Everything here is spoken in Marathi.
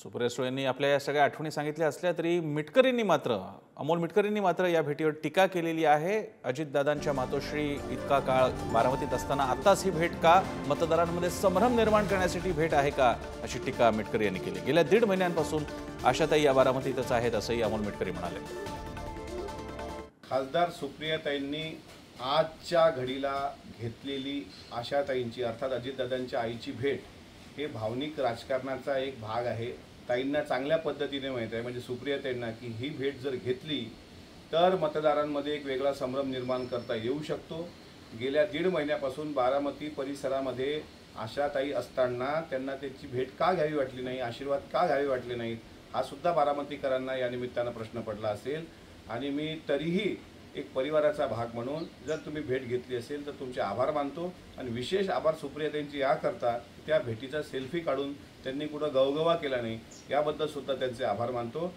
सुप्रिया सुळेंनी आपल्या या सगळ्या आठवणी सांगितल्या असल्या तरी अमोल मिटकरींनी मात्र या भेटीवर टीका केलेली आहे। अजितदादांच्या मातोश्री इतका काळ बारामतीत असताना आताच ही भेट का? मतदारांमध्ये संभ्रम निर्माण करण्यासाठी भेट आहे का, अशी टीका मिटकरी यांनी केली। गेल्या 1.5 महिन्यांपासून आशाताई या बारामतीतच आहेत असंही अमोल मिटकरी म्हणाले। खासदार सुप्रियाताईंनी आजच्या घडीला घेतलेली आशाताईंची अर्थात अजितदादांच्या आईची भेट हे भावनिक राजकारणाचा एक भाग आहे। ताईंना चांगल्या पद्धतीने माहित आहे, म्हणजे सुप्रियाताईंना, की ही भेट जर घेतली तर मतदारांमध्ये एक वेगळा संभ्रम निर्माण करता येऊ शकतो। गेल्या 1.5 महिन्यापासून बारामती परिसरामध्ये आशाताई असताना त्यांना त्याची भेट का घ्यावी वाटली नाही, आशीर्वाद का घ्यावे वाटले नाहीत, हा सुद्धा बारामतीकरांना या निमित्तानं प्रश्न पडला असेल। आणि मी तरीही एक परिवाराचा भाग म्हणून जर तुम्ही भेट घेतली असेल तर तुमचे आभार मानतो। आणि विशेष आभार सुप्रियाताईंची याकरता त्या भेटीचा सेल्फी काढून त्यांनी कुठं गवगवा केला नाही, याबद्दल सुद्धा त्यांचे आभार मानतो।